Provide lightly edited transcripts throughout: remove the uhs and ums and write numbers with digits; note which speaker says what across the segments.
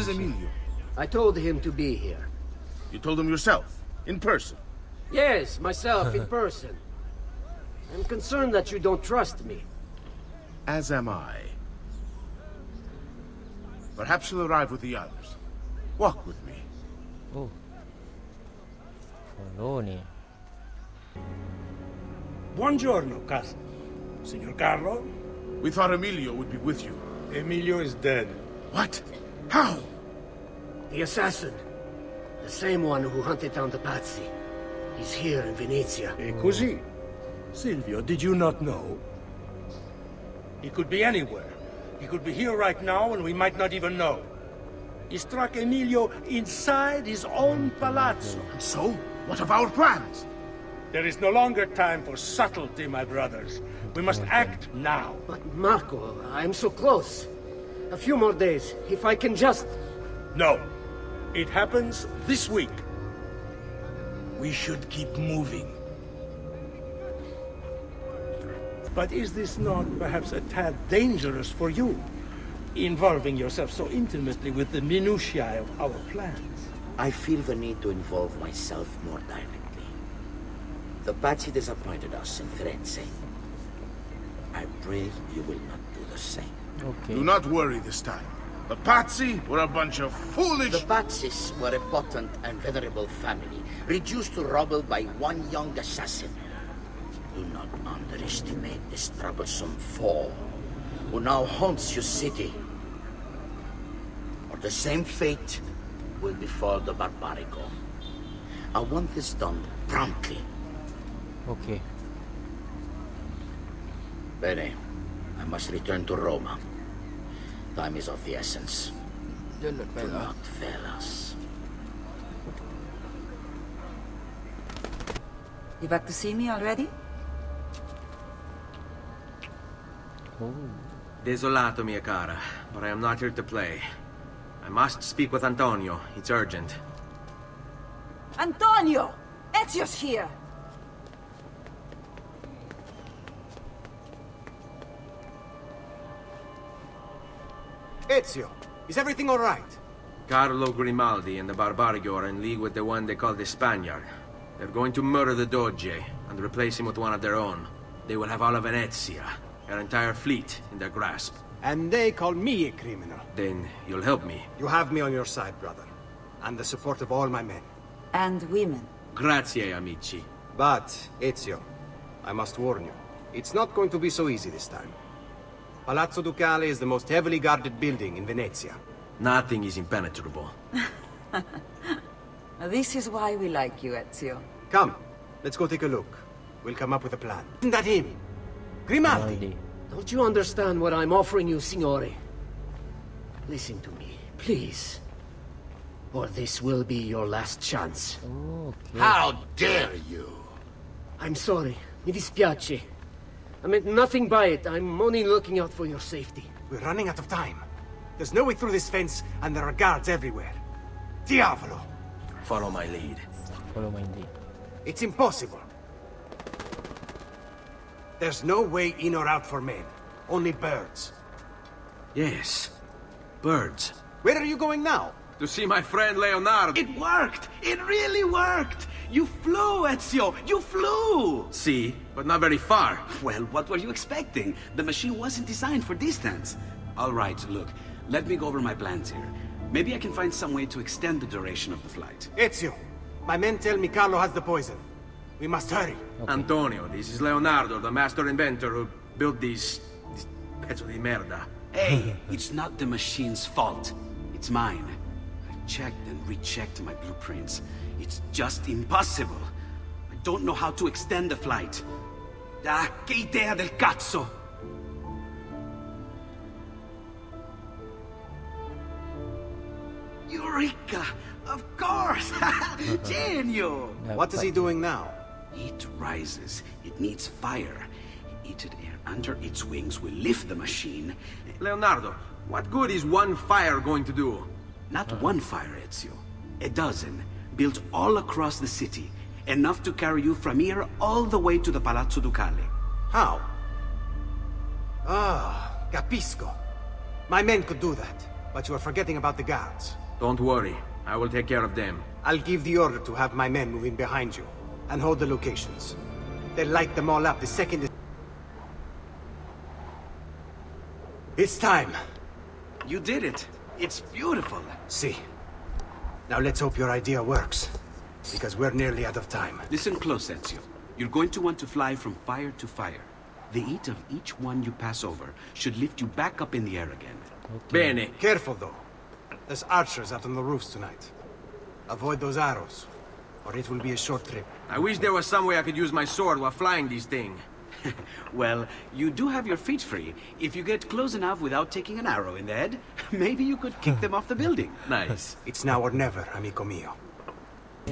Speaker 1: is Emilio?
Speaker 2: I told him to be here.
Speaker 1: You told him yourself, in person?
Speaker 2: Yes, myself, in person. I'm concerned that you don't trust me.
Speaker 1: As am I. Perhaps you'll arrive with the others. Walk with me.
Speaker 3: Oh. Follow nih.
Speaker 4: Buongiorno, cousin. Signor Carlo?
Speaker 1: We thought Emilio would be with you.
Speaker 4: Emilio is dead.
Speaker 1: What? How?
Speaker 2: The assassin. The same one who hunted down the Pazzi. He's here in Venezia.
Speaker 4: E così? Silvio, did you not know? He could be anywhere. He could be here right now and we might not even know. He struck Emilio inside his own palazzo.
Speaker 1: And so? What of our plans?
Speaker 4: There is no longer time for subtlety, my brothers. We must act now.
Speaker 2: But Marco, I'm so close. A few more days, if I can just...
Speaker 4: No. It happens this week. We should keep moving. But is this not perhaps a tad dangerous for you? Involving yourself so intimately with the minutiae of our plans.
Speaker 5: I feel the need to involve myself more directly. The Pazzi disappointed us in Firenze. I pray you will not do the same.
Speaker 3: Okay.
Speaker 1: Do not worry this time. The Pazzi were a bunch of foolish...
Speaker 5: The Pazzis were a potent and venerable family, reduced to rubble by one young assassin. Do not underestimate this troublesome foe, who now haunts your city. Or the same fate will befall the Barbarigo. I want this done promptly.
Speaker 3: Okay.
Speaker 5: Bene, I must return to Roma. Time is of the essence. Do not fail us.
Speaker 6: You back to see me already?
Speaker 3: Oh.
Speaker 7: Desolato, mia cara, but I am not here to play. I must speak with Antonio. It's urgent.
Speaker 6: Antonio! Ezio's here!
Speaker 8: Ezio, is everything all right?
Speaker 7: Carlo Grimaldi and the Barbarigo are in league with the one they call the Spaniard. They're going to murder the Doge and replace him with one of their own. They will have all of Venezia, their entire fleet, in their grasp.
Speaker 8: And they call me a criminal.
Speaker 7: Then you'll help me.
Speaker 8: You have me on your side, brother. And the support of all my men.
Speaker 6: And women.
Speaker 7: Grazie, amici.
Speaker 8: But, Ezio, I must warn you. It's not going to be so easy this time. Palazzo Ducale is the most heavily guarded building in Venezia.
Speaker 7: Nothing is impenetrable.
Speaker 6: This is why we like you, Ezio.
Speaker 8: Come, let's go take a look. We'll come up with a plan. Isn't that him? Grimaldi!
Speaker 2: Don't you understand what I'm offering you, Signore? Listen to me, please. Or this will be your last chance.
Speaker 3: Okay.
Speaker 1: How dare you!
Speaker 2: I'm sorry. Mi dispiace. I meant nothing by it. I'm only looking out for your safety.
Speaker 8: We're running out of time. There's no way through this fence, and there are guards everywhere. Diavolo!
Speaker 7: Follow my lead.
Speaker 3: Follow my lead.
Speaker 8: It's impossible. There's no way in or out for men. Only birds.
Speaker 7: Yes. Birds.
Speaker 8: Where are you going now?
Speaker 7: To see my friend Leonardo.
Speaker 9: It worked! It really worked! You flew, Ezio! You flew!
Speaker 7: See, but not very far.
Speaker 9: Well, what were you expecting? The machine wasn't designed for distance. All right, look. Let me go over my plans here. Maybe I can find some way to extend the duration of the flight.
Speaker 8: Ezio, my men tell me Carlo has the poison. We must hurry.
Speaker 3: Okay.
Speaker 7: Antonio, this is Leonardo, the master inventor who built these pezzo di merda.
Speaker 9: Hey, it's not the machine's fault. It's mine. I've checked and rechecked my blueprints. It's just impossible. I don't know how to extend the flight. Ah, che idea del cazzo! Eureka! Of course! Genio!
Speaker 8: What is he doing now?
Speaker 9: It rises. It needs fire. Heated air under its wings will lift the machine.
Speaker 7: Leonardo, what good is one fire going to do?
Speaker 9: Not one fire, Ezio. A dozen, built all across the city. Enough to carry you from here all the way to the Palazzo Ducale.
Speaker 8: How? Ah, capisco. My men could do that. But you are forgetting about the guards.
Speaker 7: Don't worry. I will take care of them.
Speaker 8: I'll give the order to have my men move in behind you and hold the locations. They'll light them all up the second... It's time.
Speaker 9: You did it. It's beautiful.
Speaker 8: See. Now let's hope your idea works. Because we're nearly out of time.
Speaker 9: Listen close, Ezio. You're going to want to fly from fire to fire. The heat of each one you pass over should lift you back up in the air again.
Speaker 7: Bene.
Speaker 8: Careful, though. There's archers out on the roofs tonight. Avoid those arrows, or it will be a short trip.
Speaker 7: I wish there was some way I could use my sword while flying these things.
Speaker 9: Well, you do have your feet free. If you get close enough without taking an arrow in the head, maybe you could kick them off the building.
Speaker 7: Nice.
Speaker 8: It's now or never, amico mio.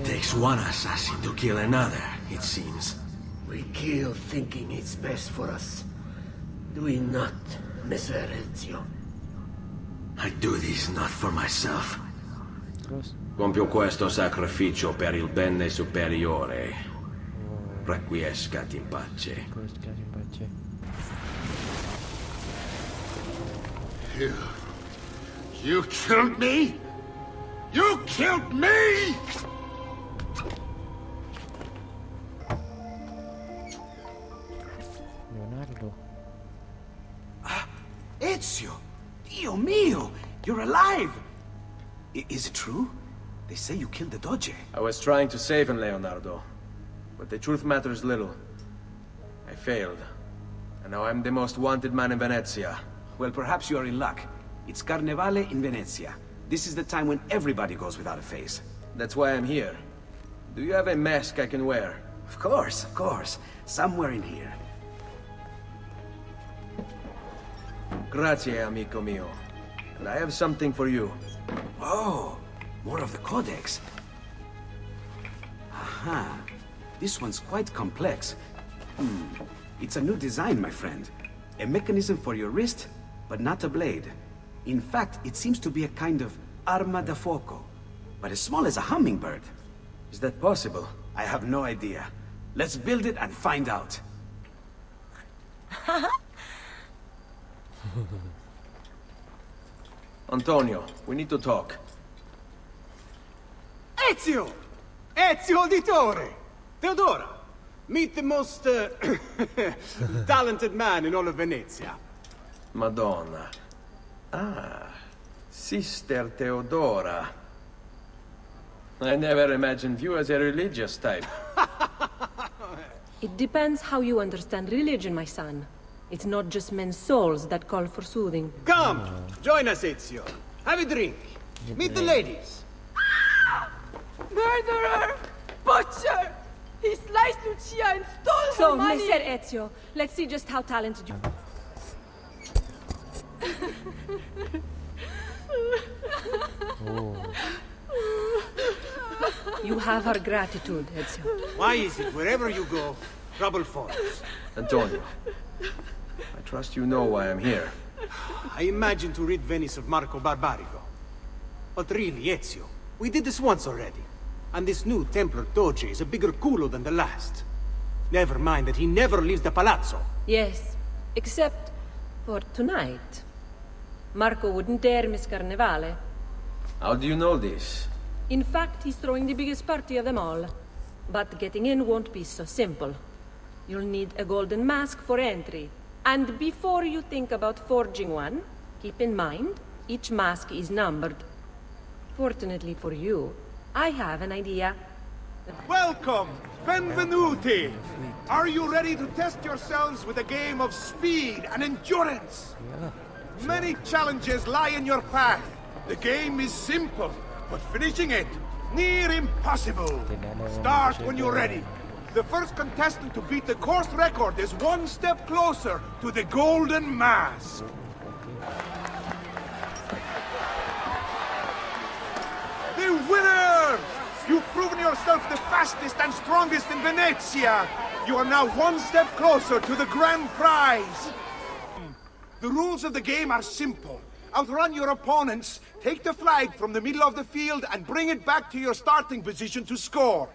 Speaker 7: Takes one assassin to kill another, it seems.
Speaker 2: We kill thinking it's best for us. Do we not, Messer Ezio?
Speaker 7: I do this not for myself.
Speaker 3: Terus.
Speaker 7: Compio questo sacrificio per il bene superiore. Requiescat in pace.
Speaker 3: Terus kasih baca.
Speaker 1: You killed me? You killed me?
Speaker 3: Leonardo.
Speaker 9: Ezio! Dio mio! You're alive! Is it true? They say you killed the Doge.
Speaker 7: I was trying to save him, Leonardo. But the truth matters little. I failed. And now I'm the most wanted man in Venezia.
Speaker 9: Well, perhaps you are in luck. It's Carnevale in Venezia. This is the time when everybody goes without a face.
Speaker 7: That's why I'm here. Do you have a mask I can wear?
Speaker 9: Of course, of course. Somewhere in here.
Speaker 7: Grazie, amico mio. And I have something for you.
Speaker 9: Oh, more of the Codex. Aha. This one's quite complex. It's a new design, my friend. A mechanism for your wrist, but not a blade. In fact, it seems to be a kind of arma da fuoco, but as small as a hummingbird.
Speaker 7: Is that possible?
Speaker 9: I have no idea. Let's build it and find out.
Speaker 7: Antonio, we need to talk.
Speaker 8: Ezio! Ezio Auditore! Theodora! Meet the most, talented man in all of Venezia.
Speaker 7: Madonna. Ah, Sister Theodora. I never imagined you as a religious type.
Speaker 10: It depends how you understand religion, my son. It's not just men's souls that call for soothing.
Speaker 8: Come! Join us, Ezio. Have a drink. Meet the ladies.
Speaker 11: Murderer! Butcher! He sliced Lucia and stole
Speaker 10: So,
Speaker 11: her money!
Speaker 10: Messer Ezio, let's see just how talented you are. You have our gratitude, Ezio.
Speaker 8: Why is it wherever you go, trouble follows?
Speaker 7: Antonio, I trust you know why I'm here.
Speaker 8: I imagine to rid Venice of Marco Barbarigo. But really, Ezio, we did this once already. And this new Templar Doge is a bigger culo than the last. Never mind that he never leaves the palazzo.
Speaker 10: Yes, except for tonight. Marco wouldn't dare miss Carnevale.
Speaker 7: How do you know this?
Speaker 10: In fact, he's throwing the biggest party of them all. But getting in won't be so simple. You'll need a golden mask for entry. And before you think about forging one, keep in mind, each mask is numbered. Fortunately for you, I have an idea.
Speaker 1: Welcome! Benvenuti! Are you ready to test yourselves with a game of speed and endurance? Many challenges lie in your path. The game is simple, but finishing it, near impossible. Start when you're ready. The first contestant to beat the course record is one step closer to the Golden Mask. The winner! You've proven yourself the fastest and strongest in Venezia. You are now one step closer to the grand prize. The rules of the game are simple. Outrun your opponents, take the flag from the middle of the field and bring it back to your starting position to score.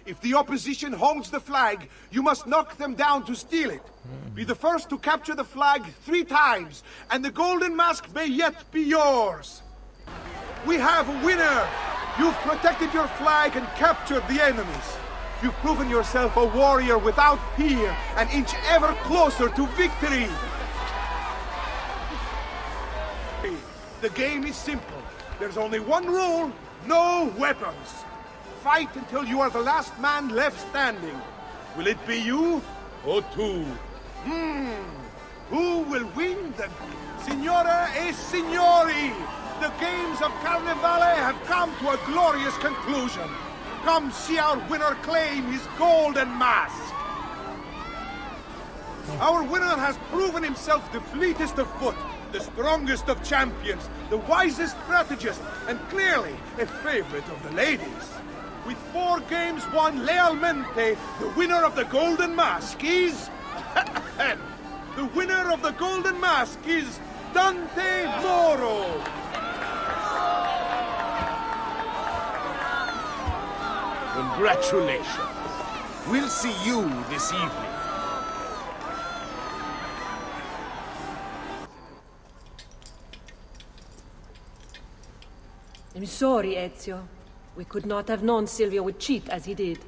Speaker 1: If the opposition holds the flag, you must knock them down to steal it. Be the first to capture the flag 3 times, and the Golden Mask may yet be yours. We have a winner! You've protected your flag and captured the enemies. You've proven yourself a warrior without peer, an inch ever closer to victory! The game is simple. There's only one rule, no weapons. Fight until you are the last man left standing. Will it be you or two? Who will win the... Signore e signori! The games of Carnevale have come to a glorious conclusion. Come see our winner claim his golden mask. Our winner has proven himself the fleetest of foot, the strongest of champions, the wisest strategist, and clearly a favorite of the ladies. With 4 games won lealmente, the winner of the golden mask is... the winner of the golden mask is Dante Moro. Congratulations. We'll see you this evening.
Speaker 10: I'm sorry, Ezio. We could not have known Silvio would cheat as he did.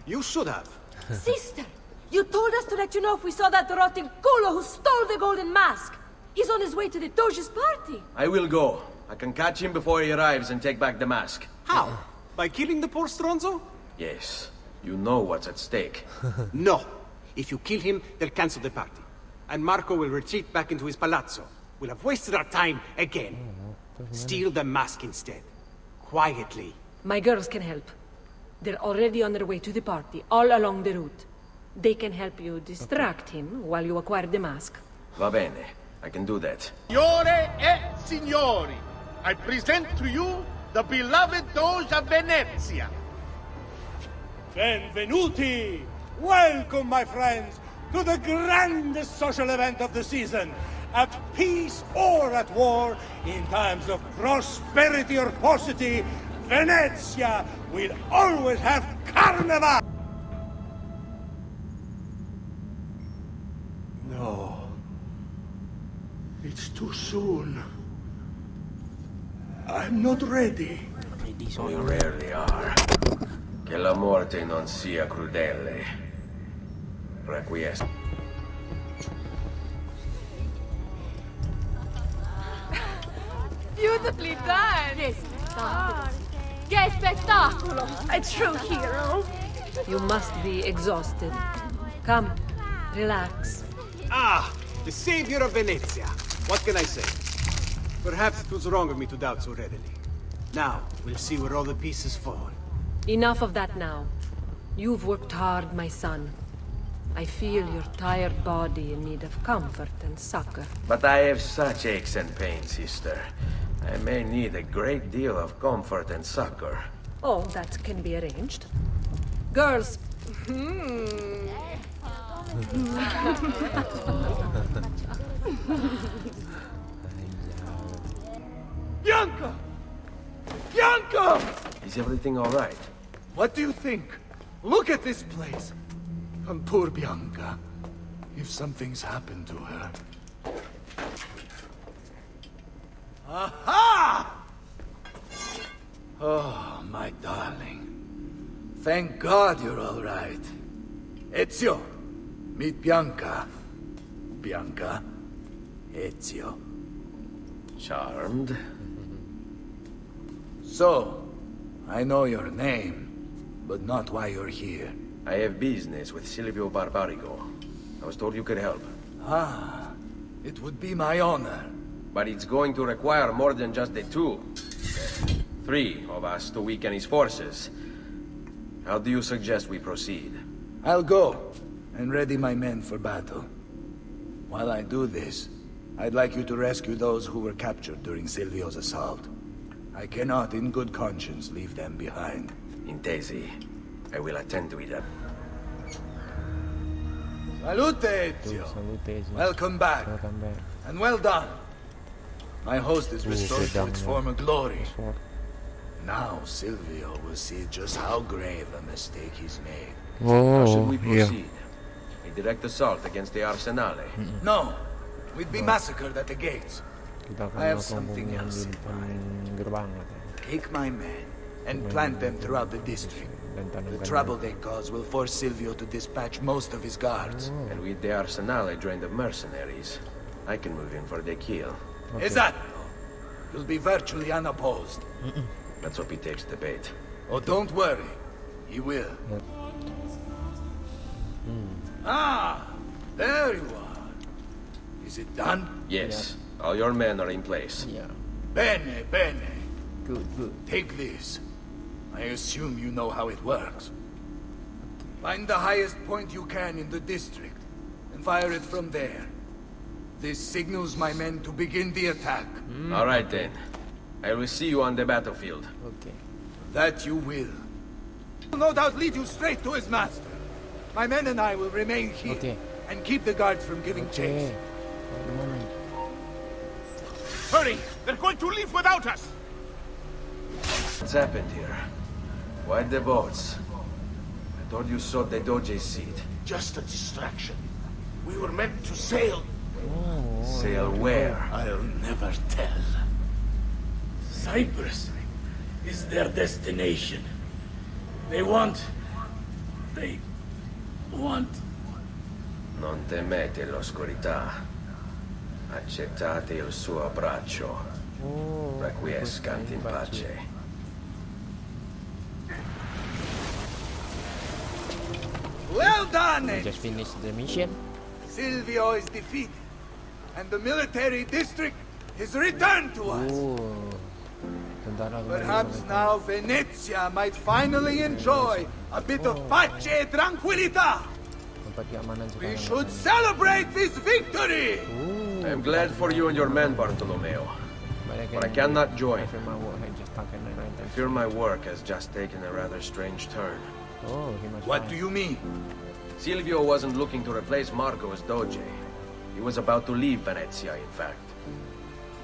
Speaker 8: You should have.
Speaker 11: Sister, you told us to let you know if we saw that rotten culo who stole the golden mask. He's on his way to the Doge's party.
Speaker 7: I will go. I can catch him before he arrives and take back the mask.
Speaker 8: How? By killing the poor Stronzo?
Speaker 7: Yes. You know what's at stake.
Speaker 8: No. If you kill him, they'll cancel the party. And Marco will retreat back into his palazzo. We'll have wasted our time again. Steal the mask instead. Quietly.
Speaker 10: My girls can help. They're already on their way to the party, all along the route. They can help you distract him while you acquire the mask.
Speaker 7: Va bene. I can do that.
Speaker 1: Signore e signori, I present to you the beloved Doge of Venezia.
Speaker 4: Benvenuti! Welcome, my friends, to the grandest social event of the season. At peace or at war, in times of prosperity or paucity, Venezia will always have Carnival!
Speaker 1: No. It's too soon. I'm not ready.
Speaker 7: We rarely are. Che la morte non sia crudele. Requiescat.
Speaker 11: Beautifully done. Yes. Che spettacolo. A true hero.
Speaker 10: You must be exhausted. Come, relax.
Speaker 8: Ah! The savior of Venezia. What can I say? Perhaps it was wrong of me to doubt so readily. Now, we'll see where all the pieces fall.
Speaker 10: Enough of that now. You've worked hard, my son. I feel your tired body in need of comfort and succor.
Speaker 7: But I have such aches and pains, sister. I may need a great deal of comfort and succor.
Speaker 10: Oh, that can be arranged. Girls.
Speaker 1: Bianca! Bianca!
Speaker 7: Is everything all right?
Speaker 1: What do you think? Look at this place. And poor Bianca. If something's happened to her. Aha! Oh, my darling. Thank God you're all right. Ezio, meet Bianca. Bianca, Ezio.
Speaker 7: Charmed.
Speaker 1: So, I know your name, but not why you're here.
Speaker 7: I have business with Silvio Barbarigo. I was told you could help.
Speaker 1: Ah, it would be my honor.
Speaker 7: But it's going to require more than just the 2. 3 of us to weaken his forces. How do you suggest we proceed?
Speaker 1: I'll go and ready my men for battle. While I do this, I'd like you to rescue those who were captured during Silvio's assault. I cannot, in good conscience, leave them behind.
Speaker 7: Intesi. I will attend to it.
Speaker 1: Salute, Ezio.
Speaker 3: Salute, Ezio.
Speaker 1: Welcome back.
Speaker 3: Welcome back.
Speaker 1: And well done. My host is restored to its former glory.
Speaker 3: Sword.
Speaker 1: Now Silvio will see just how grave a mistake he's made.
Speaker 7: How should
Speaker 3: Oh,
Speaker 7: we
Speaker 3: yeah.
Speaker 7: proceed? A direct assault against the Arsenale.
Speaker 1: No, we'd be massacred at the gates.
Speaker 3: Kita akan
Speaker 1: I have
Speaker 3: melakukan
Speaker 1: something
Speaker 3: pembunuhan
Speaker 1: else
Speaker 3: di
Speaker 1: in
Speaker 3: depan
Speaker 1: mind.
Speaker 3: gerbang.
Speaker 1: Take my men and plant them throughout the district.
Speaker 3: Dan
Speaker 1: The
Speaker 3: tanamkan
Speaker 1: trouble they cause will force Silvio to dispatch most of his guards.
Speaker 7: And with the arsenal drained of mercenaries, I can move in for the kill.
Speaker 1: Esatto. You'll be virtually unopposed.
Speaker 7: Let's hope he takes the bait.
Speaker 1: Oh, don't worry. He will. Ah, there you are. Is it done?
Speaker 7: Yes, all your men are in place.
Speaker 3: Yeah.
Speaker 1: Bene, bene.
Speaker 3: Good, good.
Speaker 1: Take this. I assume you know how it works. Find the highest point you can in the district, and fire it from there. This signals my men to begin the attack.
Speaker 7: All right then. I will see you on the battlefield.
Speaker 3: Okay.
Speaker 1: That you will. Will no doubt lead you straight to his master. My men and I will remain here,
Speaker 3: Okay.
Speaker 1: and keep the guards from giving chase.
Speaker 3: Gimana?
Speaker 1: Hurry! They're going to leave without us!
Speaker 7: What's happened here? Why the boats? I thought you sought the Doge's seat.
Speaker 1: Just a distraction. We were meant to sail.
Speaker 7: Sail where?
Speaker 1: I'll never tell.
Speaker 4: Cyprus is their destination. They want...
Speaker 7: Non temete l'oscurità. Accettate il suo abbraccio. Requiescant in pace.
Speaker 1: Well done,
Speaker 3: We just finished the mission.
Speaker 1: Silvio is defeated, and the military district is returned to us.
Speaker 3: Tentara
Speaker 1: Perhaps now Venezia might finally enjoy a bit of pace e tranquilità.
Speaker 3: tempat keamanan
Speaker 1: We
Speaker 3: sekarang.
Speaker 1: should celebrate this victory!
Speaker 7: I am glad for you and your men, Bartolomeo. But I cannot join.
Speaker 3: I fear my work has just taken a right
Speaker 7: I fear my work has just taken a rather strange turn.
Speaker 3: Oh, he must
Speaker 1: What
Speaker 3: find.
Speaker 1: do you mean?
Speaker 7: Silvio wasn't looking to replace Marco as Doge. He was about to leave Venezia, in fact.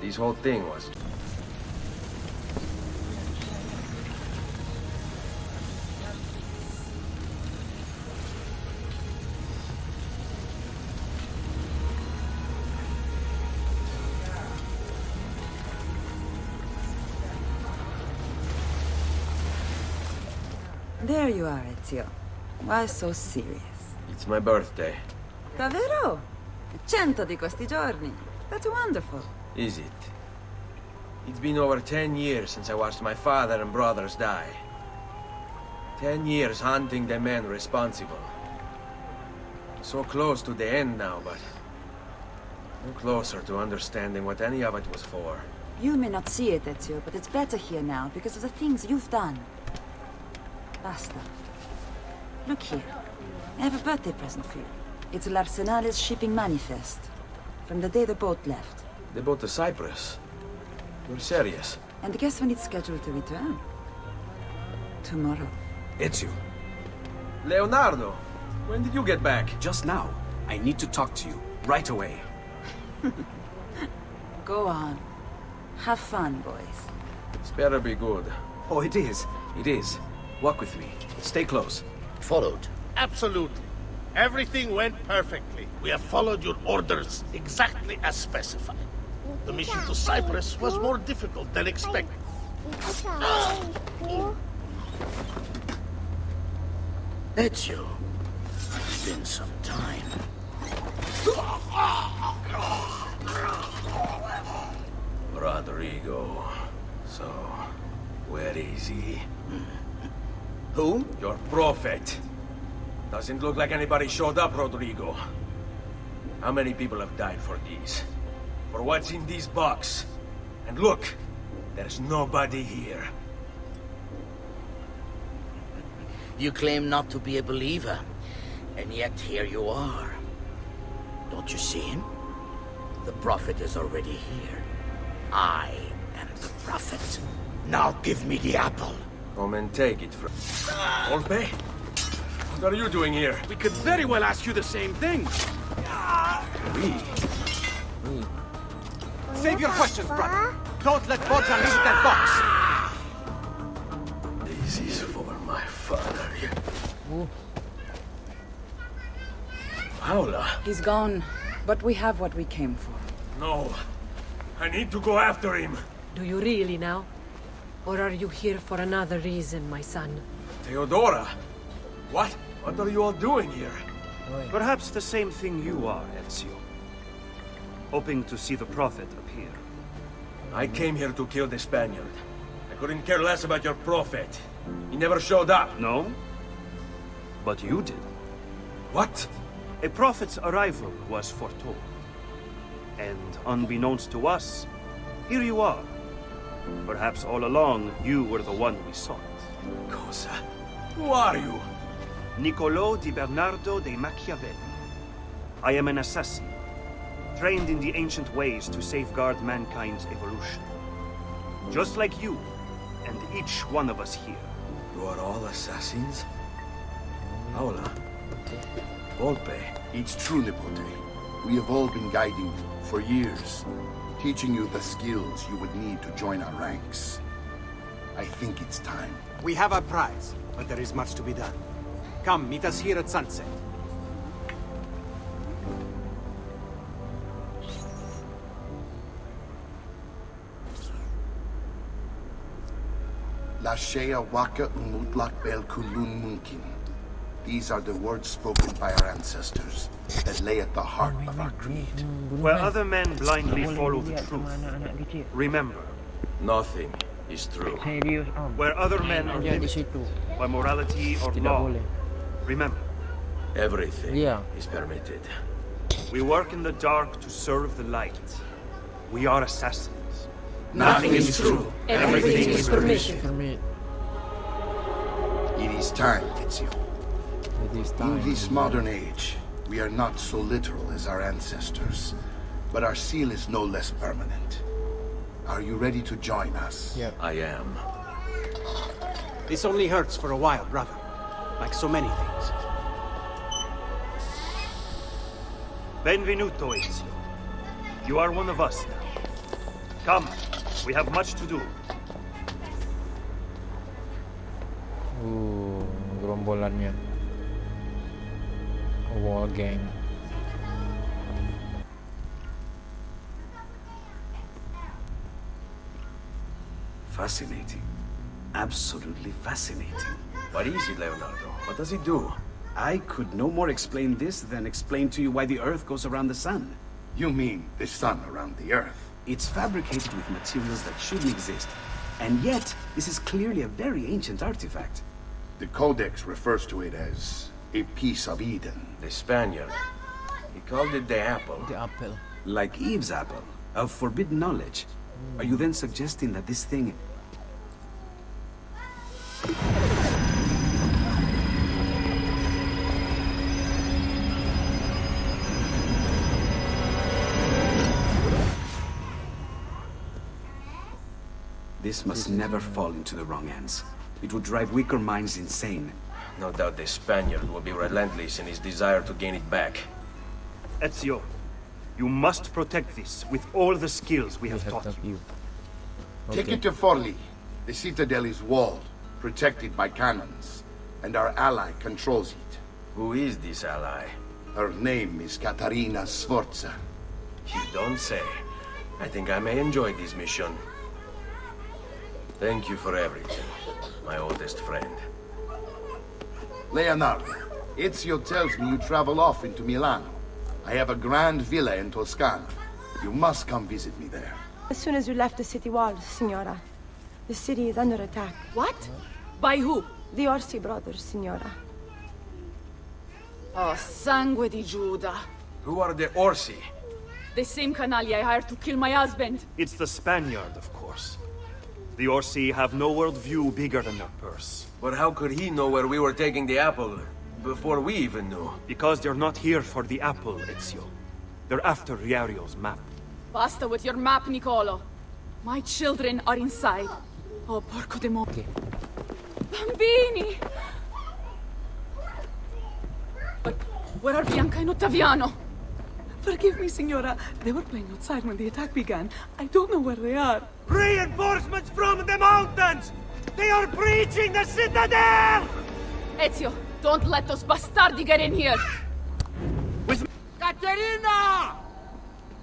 Speaker 7: This whole thing was...
Speaker 6: There you are, Ezio. Why so serious?
Speaker 7: It's my birthday.
Speaker 6: Davvero? 100 di questi giorni. That's wonderful.
Speaker 7: Is it? It's been over 10 years since I watched my father and brothers die. 10 years hunting the men responsible. So close to the end now, but... no closer to understanding what any of it was for.
Speaker 6: You may not see it, Ezio, but it's better here now because of the things you've done. Basta. Look here. I have a birthday present for you. It's l'Arsenale's shipping manifest. From the day the boat left.
Speaker 7: They boat to Cyprus. You're serious?
Speaker 6: And guess when it's scheduled to return? Tomorrow.
Speaker 9: Ezio,
Speaker 7: Leonardo! When did you get back?
Speaker 9: just now. I need to talk to you, right away.
Speaker 6: Go on. Have fun, boys.
Speaker 7: It's better be good.
Speaker 9: Oh, it is. It is. Walk with me. Stay close.
Speaker 5: Followed.
Speaker 12: Absolutely. Everything went perfectly. We have followed your orders exactly as specified. The mission to Cyprus was more difficult than expected.
Speaker 5: Ezio, it's been some time.
Speaker 7: Rodrigo. So, where is he?
Speaker 5: Who?
Speaker 7: Your prophet. Doesn't look like anybody showed up, Rodrigo. How many people have died for these? For what's in this box? And look, there's nobody here.
Speaker 5: You claim not to be a believer, and yet here you are. Don't you see him? The prophet is already here. I am the prophet. Now give me the apple.
Speaker 7: Come and take it from... Olpe? What are you doing here?
Speaker 8: We could very well ask you the same thing. Save your questions, brother. Don't let Bogdan leave that box.
Speaker 7: This is for my father.
Speaker 6: He's gone, but we have what we came for.
Speaker 7: No. I need to go after him.
Speaker 10: Do you really now? Or are you here for another reason, my son?
Speaker 7: Theodora! What? What are you all doing here?
Speaker 13: Perhaps the same thing you are, Ezio. Hoping to see the Prophet appear.
Speaker 7: I came here to kill the Spaniard. I couldn't care less about your Prophet. He never showed up.
Speaker 13: No? But you did.
Speaker 7: What?
Speaker 13: A Prophet's arrival was foretold. And unbeknownst to us, here you are. Perhaps all along, you were the one we sought.
Speaker 7: Cosa? Who are you?
Speaker 13: Niccolò di Bernardo de Machiavelli. I am an assassin, trained in the ancient ways to safeguard mankind's evolution. Just like you, and each one of us here.
Speaker 7: You are all assassins? Paola. Volpe.
Speaker 14: It's true, Nipote. We have all been guiding you for years, teaching you the skills you would need to join our ranks. I think it's time.
Speaker 8: We have our prize, but there is much to be done. Come, meet us here at sunset.
Speaker 14: Lashea waka umutlak bel kulun munkin. These are the words spoken by our ancestors that lay at the heart of our creed.
Speaker 13: Where other men blindly follow the truth, remember,
Speaker 7: nothing is true.
Speaker 13: Where other men are limited by morality or law, remember,
Speaker 7: everything is permitted.
Speaker 13: We work in the dark to serve the light. We are assassins.
Speaker 14: Nothing is true.
Speaker 10: Everything is permitted.
Speaker 14: It is time, Ezio. In this modern age, we are not so literal as our ancestors, but our seal is no less permanent. Are you ready to join us?
Speaker 7: Yeah. I am.
Speaker 8: This only hurts for a while, brother. Like so many things.
Speaker 13: Benvenuto, Ezio. You are one of us now. Come, we have much to do.
Speaker 3: Gerombolannya. Wall gang.
Speaker 9: Fascinating. Absolutely fascinating.
Speaker 7: What is it, Leonardo? What does it do?
Speaker 9: I could no more explain this than explain to you why the Earth goes around the Sun.
Speaker 14: You mean the sun around the Earth?
Speaker 9: It's fabricated with materials that shouldn't exist. And yet, this is clearly a very ancient artifact.
Speaker 14: The Codex refers to it as a piece of Eden.
Speaker 7: The Spaniard. He called it the apple.
Speaker 3: The apple.
Speaker 9: Like Eve's apple, of forbidden knowledge. Are you then suggesting that this thing... This must never fall into the wrong hands. It would drive weaker minds insane.
Speaker 7: No doubt the Spaniard will be relentless in his desire to gain it back.
Speaker 13: Ezio, you must protect this with all the skills we have taught you.
Speaker 14: Take it to Forli. The citadel is walled, protected by cannons, and our ally controls it.
Speaker 7: Who is this ally?
Speaker 14: Her name is Caterina Sforza.
Speaker 7: You don't say. I think I may enjoy this mission. Thank you for everything, my oldest friend.
Speaker 14: Leonardo, Ezio tells me you travel off into Milano. I have a grand villa in Toscana. You must come visit me there.
Speaker 11: As soon as you left the city walls, Signora, the city is under attack.
Speaker 10: What? By who?
Speaker 11: The Orsi brothers, Signora.
Speaker 15: Oh, sangue di Giuda.
Speaker 7: Who are the Orsi?
Speaker 15: The same canaglia I hired to kill my husband.
Speaker 13: It's the Spaniard, of course. The Orsi have no worldview bigger than their purse.
Speaker 7: But how could he know where we were taking the apple before we even knew?
Speaker 13: Because they're not here for the apple, Ezio. They're after Riario's map.
Speaker 15: Basta with your map, Niccolo. My children are inside. Oh, porco de mo... Bambini! But where are Bianca and Ottaviano?
Speaker 16: Forgive me, Signora. They were playing outside when the attack began. I don't know where they are.
Speaker 13: Reinforcements from the mountains! They are breaching the citadel!
Speaker 15: Ezio, don't let those bastardi get in here!
Speaker 1: Caterina!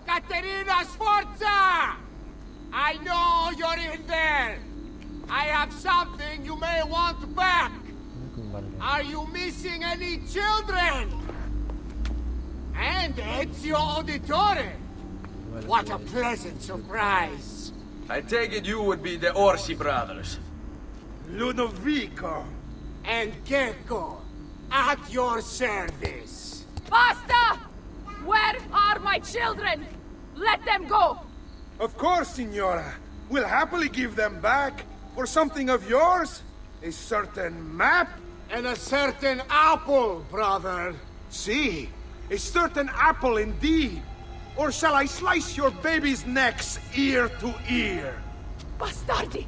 Speaker 1: Caterina, Sforza!
Speaker 17: I know you're in there! I have something you may want back! Are you missing any children? And Ezio Auditore! What a pleasant surprise!
Speaker 7: I take it you would be the Orsi brothers.
Speaker 1: Ludovico.
Speaker 17: And Gecko, at your service.
Speaker 15: Basta! Where are my children? Let them go!
Speaker 1: Of course, Signora. We'll happily give them back. For something of yours? A certain map?
Speaker 17: And a certain apple, brother.
Speaker 1: See, a certain apple indeed. Or shall I slice your baby's necks ear to ear?
Speaker 15: Bastardi!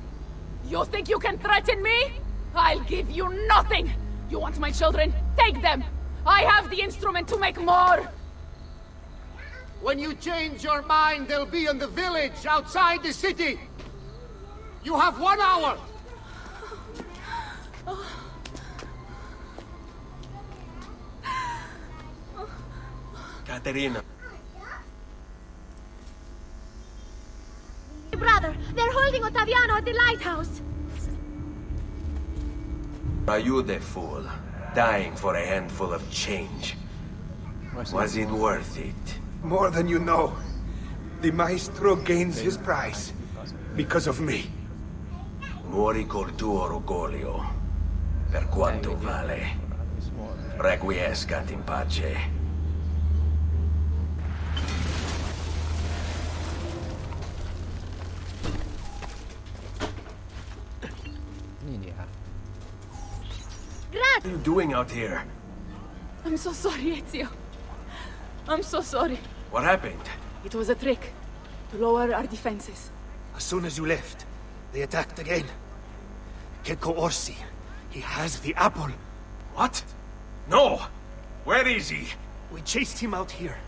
Speaker 15: You think you can threaten me? I'll give you nothing! You want my children? Take them! I have the instrument to make more!
Speaker 17: When you change your mind, they'll be in the village outside the city. You have 1 hour.
Speaker 7: Caterina.
Speaker 11: Brother, they're holding Ottaviano at the lighthouse.
Speaker 7: Are you the fool? Dying for a handful of change. Was it worth it?
Speaker 1: More than you know. The maestro gains his prize. Because of me.
Speaker 7: Muori col tuo orgoglio. Per quanto vale. Requiescat in pace. What are you doing out here?
Speaker 15: I'm so sorry, Ezio. I'm so sorry.
Speaker 7: What happened?
Speaker 15: It was a trick. To lower our defenses.
Speaker 4: As soon as you left, they attacked again. Gecko Orsi. He has the apple.
Speaker 7: What? No! Where is he?
Speaker 4: We chased him out here.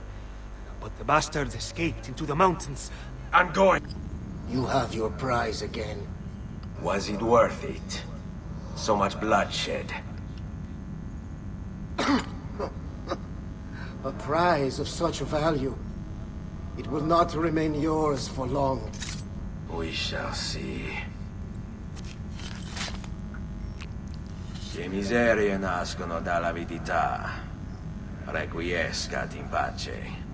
Speaker 4: But the bastards escaped into the mountains.
Speaker 7: I'm going.
Speaker 5: You have your prize again.
Speaker 7: Was it worth it? So much bloodshed.
Speaker 5: A prize of such value. It will not remain yours for long.
Speaker 7: We shall see. Le miserie nascono dall'avidità. Requiescat in pace.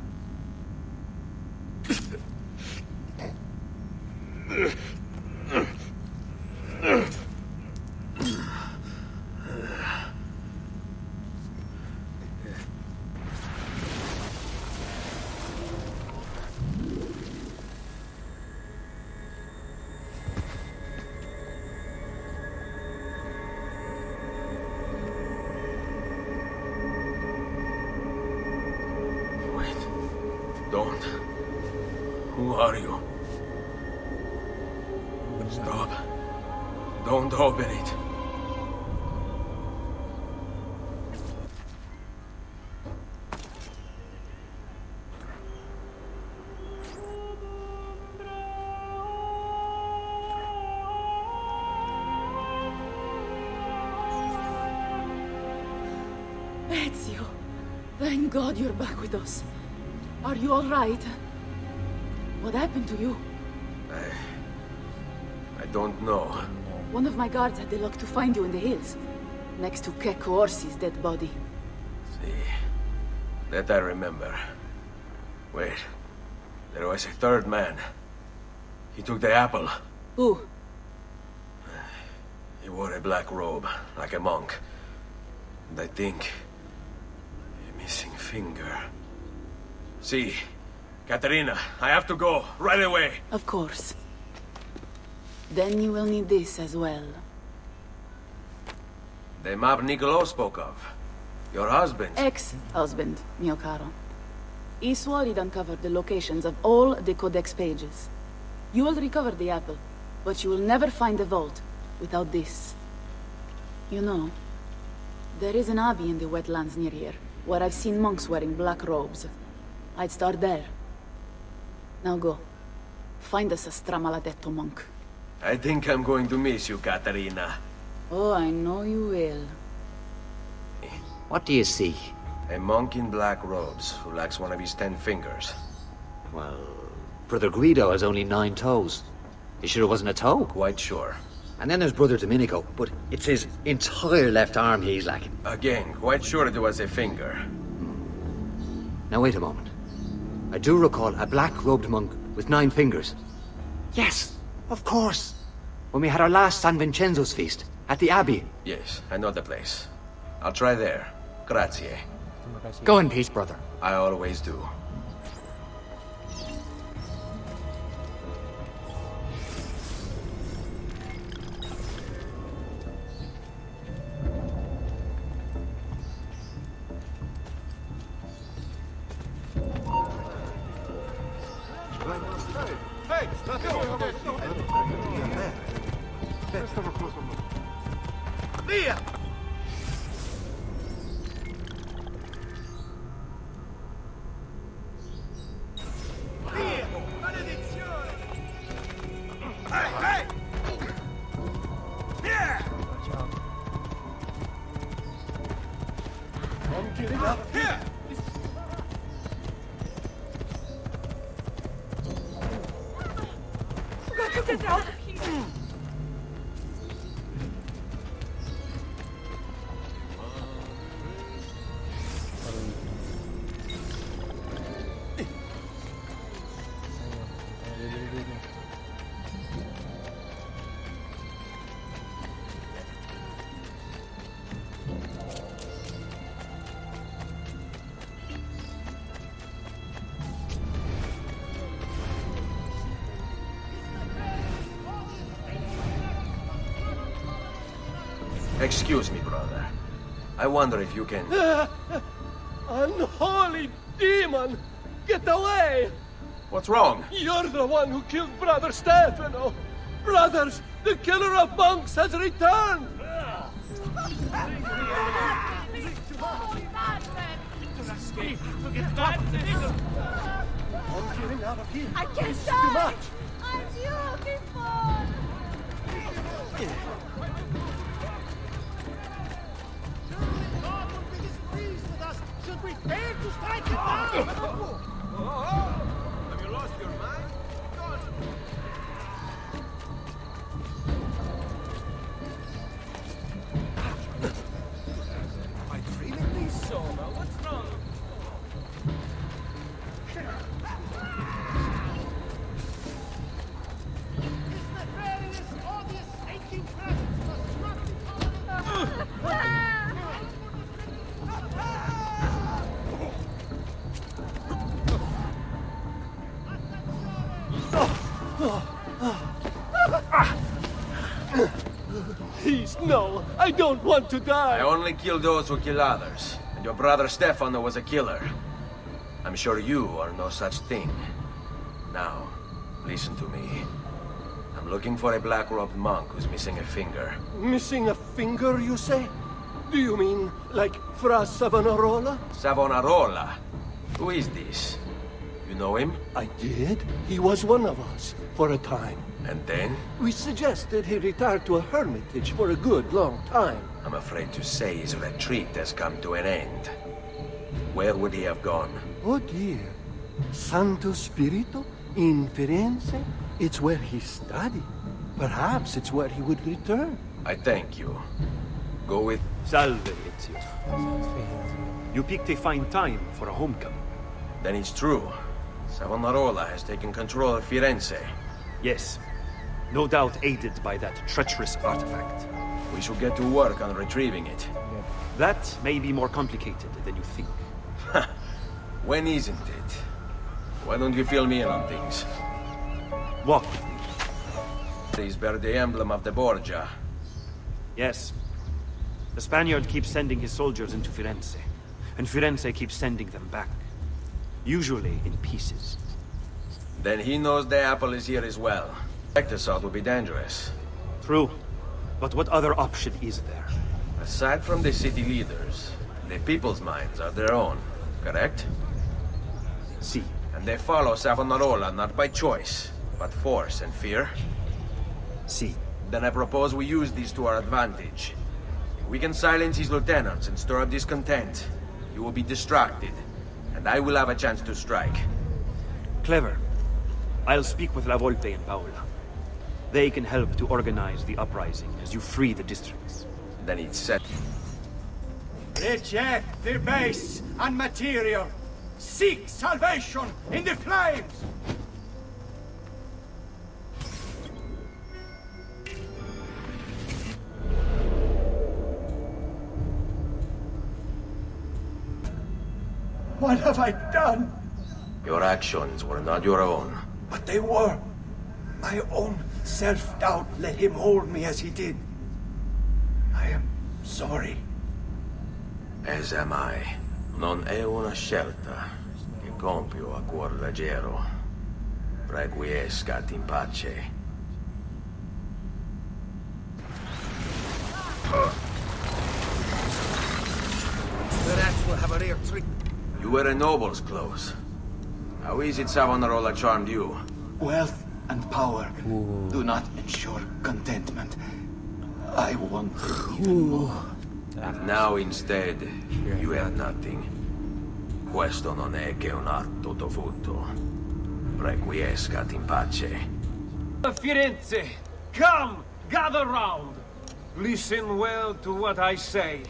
Speaker 7: Don't. Who are you? Stop. Don't open it.
Speaker 15: Ezio, thank God you're back with us. Are you all right? What happened to you?
Speaker 7: I don't know.
Speaker 15: One of my guards had the luck to find you in the hills, next to Gecko Orsi's dead body.
Speaker 7: See, that I remember. Wait, there was a third man. He took the apple.
Speaker 15: Who?
Speaker 7: He wore a black robe, like a monk. And I think... a missing finger. See, Caterina, I have to go, right away.
Speaker 15: Of course. Then you will need this as well.
Speaker 7: The map Niccolo spoke of. Your husband.
Speaker 15: Ex-husband, mio caro. He swore he'd uncovered the locations of all the Codex pages. You will recover the apple, but you will never find the vault without this. You know, there is an abbey in the wetlands near here, where I've seen monks wearing black robes. I'd start there. Now go. Find us a stramaladetto monk.
Speaker 7: I think I'm going to miss you, Caterina.
Speaker 15: Oh, I know you will.
Speaker 2: What do you see?
Speaker 7: A monk in black robes who lacks one of his 10 fingers.
Speaker 2: Well,
Speaker 18: Brother Guido has only 9 toes. You sure it wasn't a toe?
Speaker 7: Quite sure.
Speaker 18: And then there's Brother Domenico, but it's his entire left arm he's lacking.
Speaker 7: Again, quite sure it was a finger.
Speaker 18: Now wait a moment. I do recall a black-robed monk with 9 fingers. Yes, of course. When we had our last San Vincenzo's feast, at the Abbey.
Speaker 7: Yes, I know the place. I'll try there. Grazie.
Speaker 18: Go in peace, brother.
Speaker 7: I always do.
Speaker 1: Via! Via! Maledizione! Hey! Here! I'm getting up here!
Speaker 11: Get out of here!
Speaker 7: Excuse me, brother. I wonder if you can...
Speaker 19: Unholy demon! Get away!
Speaker 7: What's wrong?
Speaker 19: You're the one who killed Brother Stefano! Brothers, the killer of monks has returned!
Speaker 1: I'm getting out of here.
Speaker 11: I can't
Speaker 1: This is
Speaker 11: die!
Speaker 1: too much.
Speaker 11: Aren't you looking for?
Speaker 1: Should we fail to strike it down?
Speaker 7: Have you lost your mind?
Speaker 19: I really think so. Now, what's wrong? Please, no. I don't want to die.
Speaker 7: I only kill those who kill others. And your brother Stefano was a killer. I'm sure you are no such thing. Now, listen to me. I'm looking for a black-robed monk who's missing a finger.
Speaker 19: Missing a finger, you say? Do you mean like Fra Savonarola?
Speaker 7: Savonarola? Who is this? You know him?
Speaker 19: I did. He was one of us for a time.
Speaker 7: And then?
Speaker 19: We suggested he retire to a hermitage for a good long time.
Speaker 7: I'm afraid to say his retreat has come to an end. Where would he have gone?
Speaker 19: Oh dear. Santo Spirito? In Firenze? It's where he studied. Perhaps it's where he would return.
Speaker 7: I thank you. Go with...
Speaker 13: Salve, Ezio. You picked a fine time for a homecoming.
Speaker 7: Then it's true. Savonarola has taken control of Firenze.
Speaker 13: Yes. No doubt aided by that treacherous artifact.
Speaker 7: We should get to work on retrieving it.
Speaker 13: That may be more complicated than you think.
Speaker 7: When isn't it? Why don't you fill me in on things?
Speaker 13: Walk with me.
Speaker 7: Please bear the emblem of the Borgia.
Speaker 13: Yes. The Spaniard keeps sending his soldiers into Firenze, and Firenze keeps sending them back. Usually in pieces.
Speaker 7: Then he knows the apple is here as well. Direct assault would be dangerous.
Speaker 13: True. But what other option is there?
Speaker 7: Aside from the city leaders, the people's minds are their own, correct?
Speaker 13: Si.
Speaker 7: And they follow Savonarola not by choice, but force and fear?
Speaker 13: Si.
Speaker 7: Then I propose we use these to our advantage. If we can silence his lieutenants and stir up discontent, you will be distracted, and I will have a chance to strike.
Speaker 13: Clever. I'll speak with La Volpe and Paola. They can help to organize the uprising as you free the districts.
Speaker 7: Then it's set.
Speaker 4: Reject the base and material. Seek salvation in the flames! What have I done?
Speaker 7: Your actions were not your own.
Speaker 4: But they were. My own self-doubt let him hold me as he did. I am sorry.
Speaker 7: As am I. Non è una scelta che compio a cuor leggero. Requiescat in pace.
Speaker 4: The rats will have a rare trick.
Speaker 7: You were a noble's close. How is it Savonarola charmed you?
Speaker 4: Wealth and power do not ensure contentment. I want even more.
Speaker 7: And now instead, you have nothing. Questo non è che un atto dovuto. Requiescat in pace.
Speaker 20: Firenze, come, gather round. Listen well to what I say.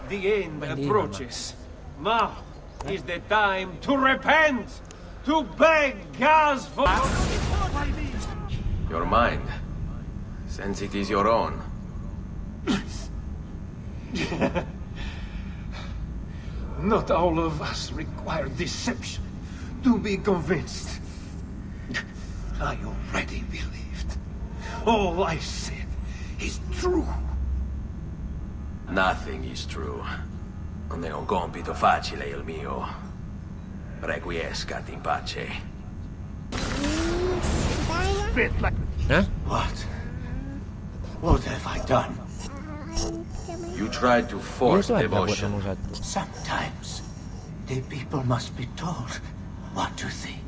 Speaker 20: The end approaches. Now is the time to repent, to beg God's for...
Speaker 7: Your mind, since it is your own.
Speaker 20: Not all of us require deception to be convinced. I already believed. All I said is true.
Speaker 7: Nothing is true. Non è un compito facile il mio. Requiescat in pace.
Speaker 4: Huh? What have I done?
Speaker 7: You tried to force devotion.
Speaker 4: Sometimes the people must be told what to think.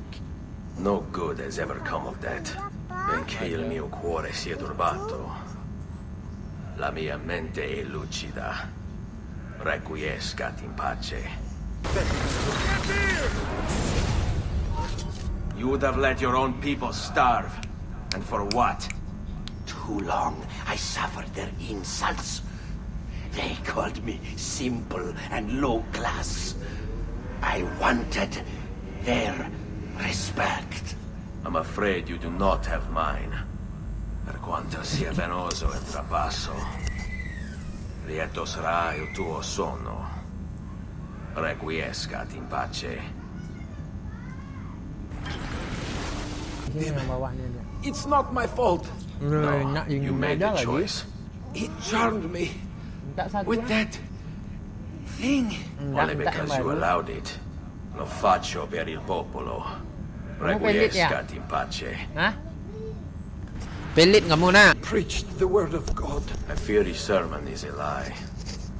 Speaker 7: No good has ever come of that. Benché il mio cuore sia turbato, la mia mente è lucida. Requiescat in pace. You would have let your own people starve. And for what?
Speaker 5: Too long I suffered their insults. They called me simple and low class. I wanted their respect.
Speaker 7: I'm afraid you do not have mine. Per quanto sia penoso il trapasso, lieto sarà il tuo sonno. Requiescat in pace.
Speaker 4: It's not my fault.
Speaker 7: No, you made the choice.
Speaker 4: He charmed me with that thing.
Speaker 7: Only because you allowed it. Lo faccio per il popolo. Requiescat in pace.
Speaker 3: Pelit nggak mau nak?
Speaker 4: Preached the word of God.
Speaker 7: I fear his sermon is a lie.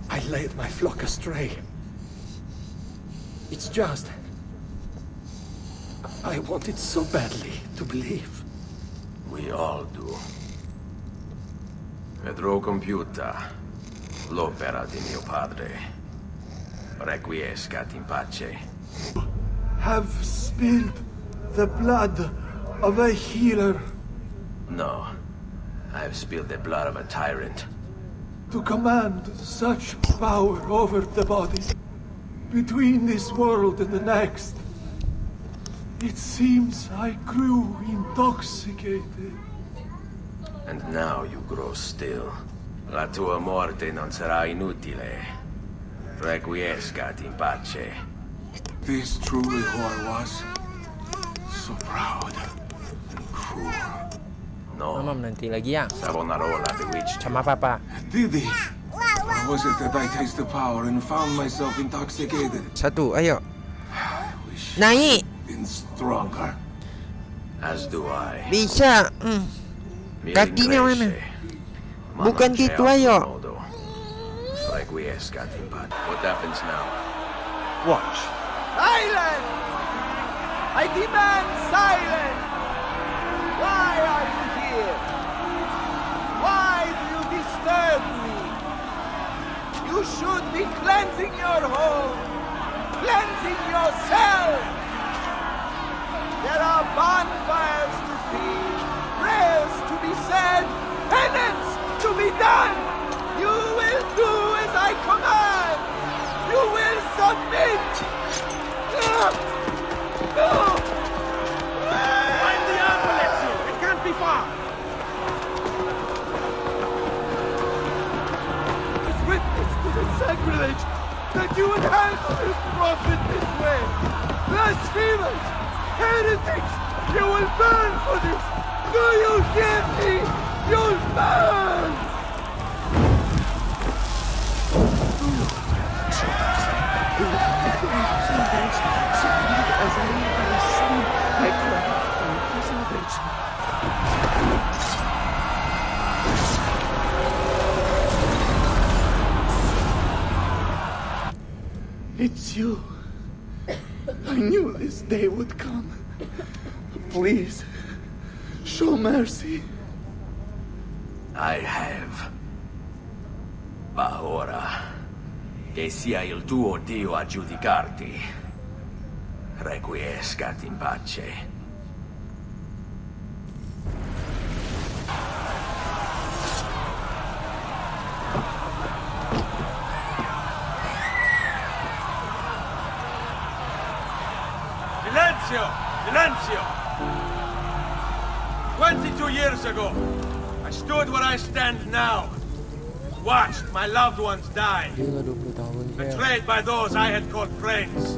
Speaker 4: I led my flock astray. It's just... I wanted so badly to believe.
Speaker 7: We all do. Vedrò compiuta l'opera di mio padre. Requiescat in pace.
Speaker 4: Have spilled the blood of a healer.
Speaker 7: No, I've spilled the blood of a tyrant.
Speaker 4: To command such power over the body, between this world and the next. It seems I grew intoxicated.
Speaker 7: And now you grow still. La tua morte non sarà inutile. Requiescat in pace.
Speaker 1: This truly who I was? So proud and cruel.
Speaker 7: No.
Speaker 3: Mama menanti lagi ya.
Speaker 7: Savonarola bewitched
Speaker 3: Sama papa.
Speaker 1: Did he? Or was it that I tasted power and found myself intoxicated?
Speaker 3: Satu, ayo. Naik.
Speaker 1: Been stronger.
Speaker 7: As do I.
Speaker 3: Bisa. Kakinya mana? Bukan gitu, ayo.
Speaker 7: Requiescat in pace. What happens now?
Speaker 4: Watch.
Speaker 1: Silence! I demand silence! Why are you here? Why do you disturb me? You should be cleansing your home, cleansing yourself. There are bonfires to feed, prayers to be said, penance to be done. You will do as I command. You will submit.
Speaker 4: Find the apple, Ezio! It can't be far!
Speaker 1: It's witness to the sacrilege that you would handle this prophet this way. Blasphemers! Heretics! You will burn for this! Do you hear me? You'll burn! It's you. I knew this day would come. Please, show mercy.
Speaker 7: I have. Ma ora, che sia il tuo Dio a giudicarti. Requiescat in pace.
Speaker 4: Silenzio! Silenzio! 22 years ago, I stood where I stand now. Watched my loved ones die. Betrayed by those I had called friends.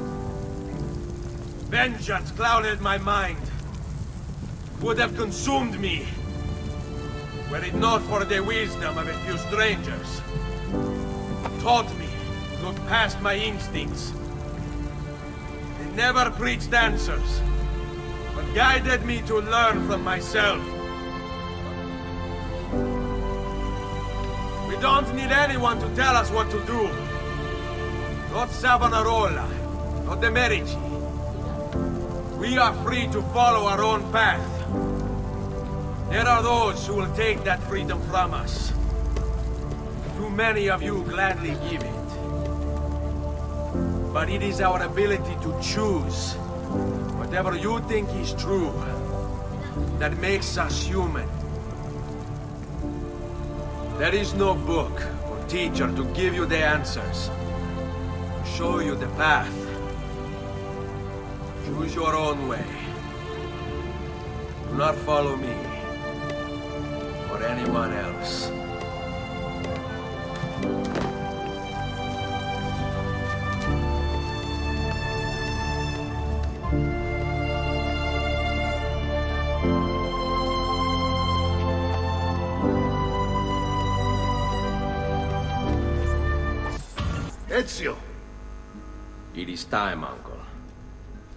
Speaker 4: Vengeance clouded my mind. Would have consumed me. Were it not for the wisdom of a few strangers. Taught me to look past my instincts. They never preached answers, but guided me to learn from myself. We don't need anyone to tell us what to do. Not Savonarola, not the Medici. We are free to follow our own path. There are those who will take that freedom from us. Too many of you gladly give it. But it is our ability to choose whatever you think is true that makes us human. There is no book or teacher to give you the answers, to show you the path. Choose your own way. Do not follow me or anyone else.
Speaker 14: Ezio!
Speaker 7: It is time, Uncle.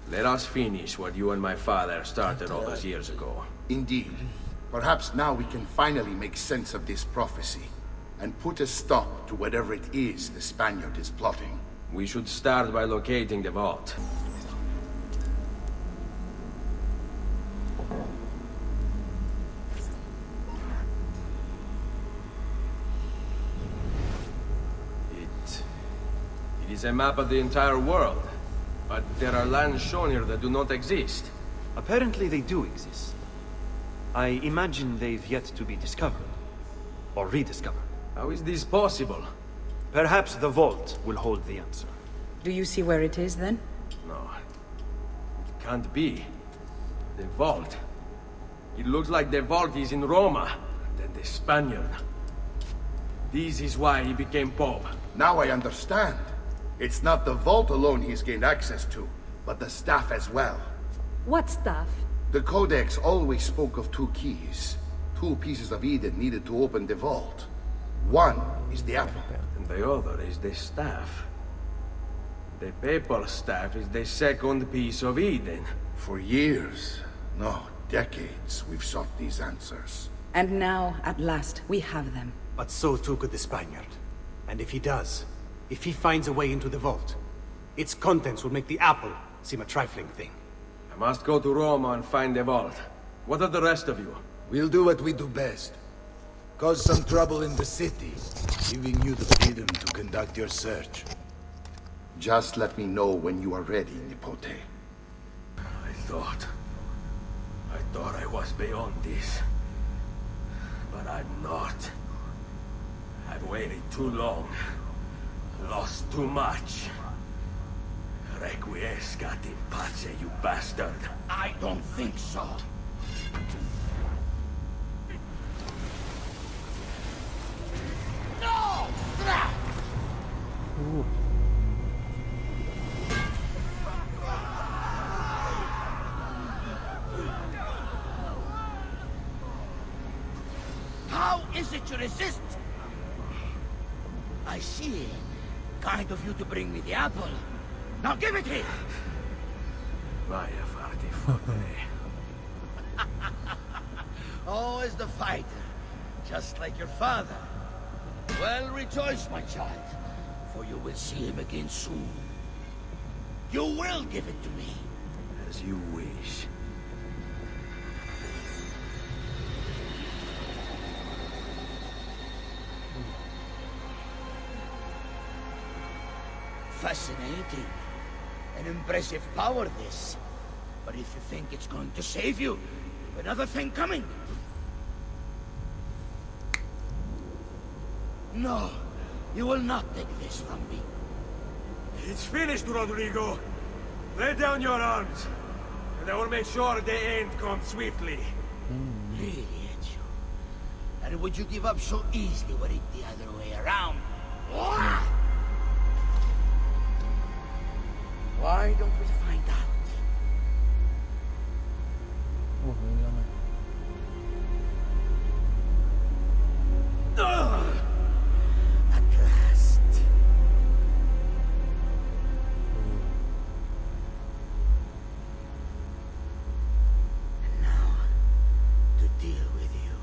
Speaker 7: Let us finish what you and my father started all those years ago.
Speaker 14: Indeed. Perhaps now we can finally make sense of this prophecy, and put a stop to whatever it is the Spaniard is plotting.
Speaker 7: We should start by locating the vault. It is a map of the entire world, but there are lands shown here that do not exist.
Speaker 13: Apparently they do exist. I imagine they've yet to be discovered. Or rediscovered.
Speaker 7: How is this possible?
Speaker 13: Perhaps the vault will hold the answer.
Speaker 6: Do you see where it is, then?
Speaker 7: No. It can't be. The vault. It looks like the vault is in Roma. Then the Spaniard. This is why he became Pope.
Speaker 14: Now I understand. It's not the vault alone he's gained access to, but the staff as well.
Speaker 10: What staff?
Speaker 14: The Codex always spoke of 2 keys. 2 pieces of Eden needed to open the vault. One is the apple.
Speaker 7: And the other is the staff. The papal staff is the second piece of Eden.
Speaker 14: For years, no, decades, we've sought these answers.
Speaker 6: And now, at last, we have them.
Speaker 8: But so too could the Spaniard. And if he does, if he finds a way into the vault, its contents will make the apple seem a trifling thing.
Speaker 7: I must go to Roma and find the vault. What are the rest of you?
Speaker 1: We'll do what we do best. Cause some trouble in the city, giving you the freedom to conduct your search.
Speaker 14: Just let me know when you are ready, Nipote.
Speaker 7: I thought want this. But I'm not. I've waited too long. Lost too much. Requiescat in pace, you bastard.
Speaker 5: I don't think so. No! How is it you resist? I see. Kind of you to bring me the apple. Now give it here!
Speaker 7: Vaya farti fuori.
Speaker 5: Always the fighter. Just like your father. Well, rejoice, my child. For you will see him again soon. You will give it to me.
Speaker 7: As you wish.
Speaker 5: Fascinating. An impressive power, this. But if you think it's going to save you, another thing coming. No, you will not take this from me.
Speaker 7: It's finished, Rodrigo. Lay down your arms, and I will make sure the end comes swiftly.
Speaker 5: Really, Ezio? And would you give up so easily were it the other way around? Why don't we find out? At last. And now, to deal with you.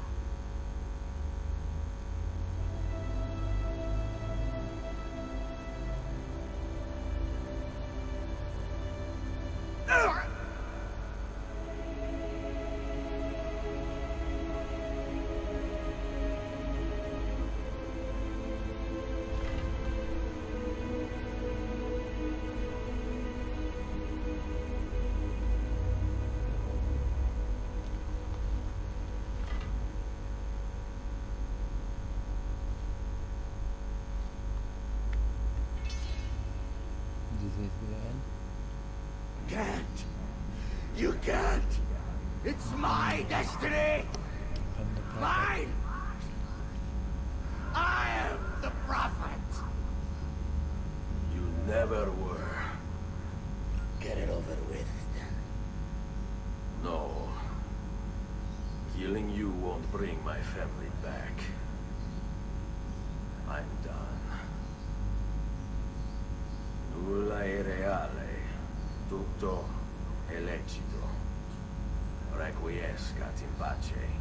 Speaker 5: Can't. You can't. It's my destiny. Mine. I am the prophet.
Speaker 7: You never were.
Speaker 5: Get it over with, then.
Speaker 7: No. Killing you won't bring my family back. I'm done. Nulla è reale. Tutto è lecito. Requiescat in pace.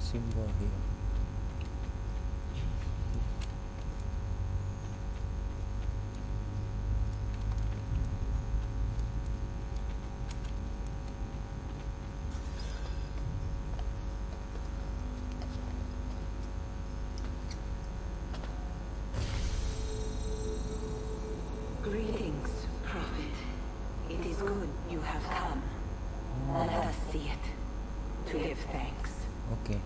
Speaker 3: Symbol here.
Speaker 6: Greetings, Prophet. It is good you have come. Let us see it, to give thanks.
Speaker 3: Okay.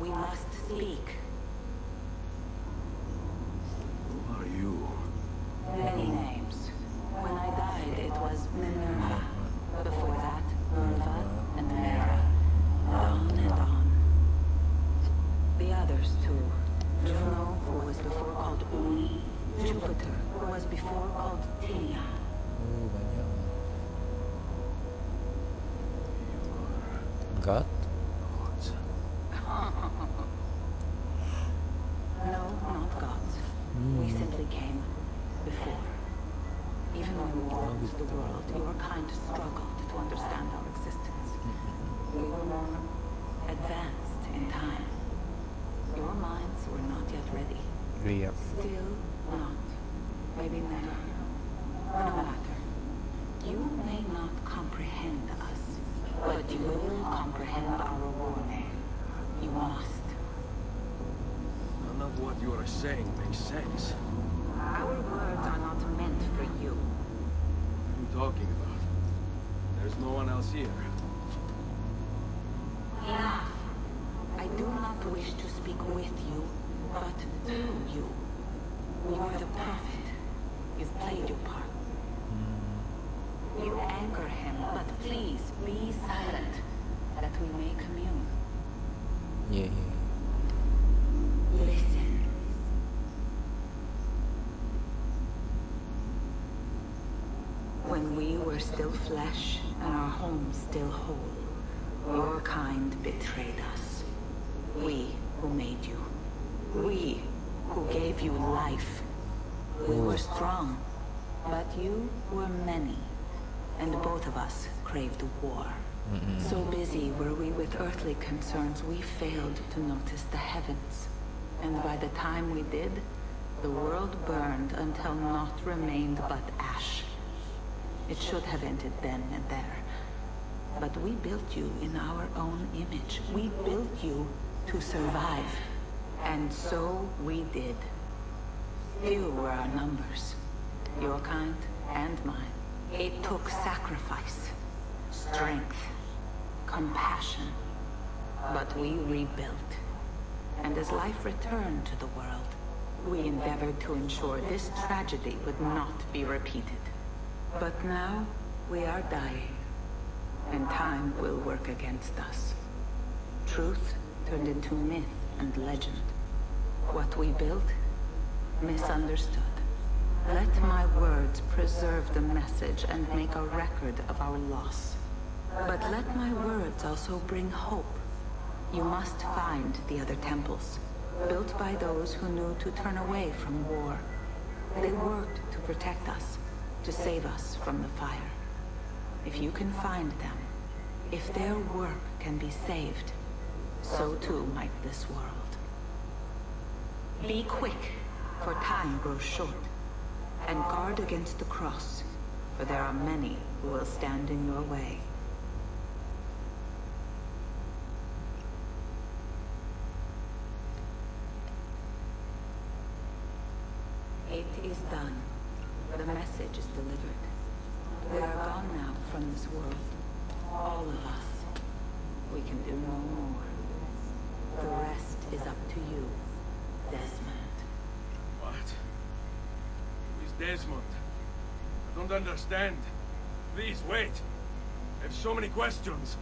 Speaker 6: We must speak.
Speaker 7: Who are you?
Speaker 6: Many names. When I died, it was Minerva. Before that, Merva and Mera. On and on. The others, too. Juno, who was before called Uni. Jupiter, who was before called Tinia.
Speaker 3: God?
Speaker 6: No, not gods. We simply came before. Even when we walked the world, your kind struggled to understand our existence. We were more advanced in time. Your minds were not yet ready.
Speaker 3: Yep.
Speaker 6: Still not. Maybe never. No matter. You may not comprehend us, but you will comprehend our warning. You must.
Speaker 7: None of what you are saying makes sense.
Speaker 6: Our words are not meant for you.
Speaker 7: What are you talking about? There's no one else here.
Speaker 6: Enough. I do not wish to speak with you, but through you. You are the prophet. You've played your part. You anger him, but please be silent, that we may commune.
Speaker 3: Yeah.
Speaker 6: Listen. When we were still flesh and our home still whole, your kind betrayed us. We who made you. We who gave you life. We were strong, but you were many. And both of us craved war. So busy were we with earthly concerns, we failed to notice the heavens. And by the time we did, the world burned until naught remained but ash. It should have ended then and there. But we built you in our own image. We built you to survive. And so we did. Few were our numbers, your kind and mine. It took sacrifice, strength, compassion, but we rebuilt. And as life returned to the world, we endeavored to ensure this tragedy would not be repeated. But now, we are dying, and time will work against us. Truth turned into myth and legend. What we built, misunderstood. Let my words preserve the message and make a record of our loss. But let my words also bring hope. You must find the other temples, built by those who knew to turn away from war. They worked to protect us, to save us from the fire. If you can find them, if their work can be saved, so too might this world. Be quick, for time grows short. And guard against the cross, for there are many who will stand in your way. It is done. The message is delivered. We are gone now from this world. All of us. We can do no more. The rest is up to you, Desmond.
Speaker 7: What? Who is Desmond? I don't understand. Please, wait. I have so many questions.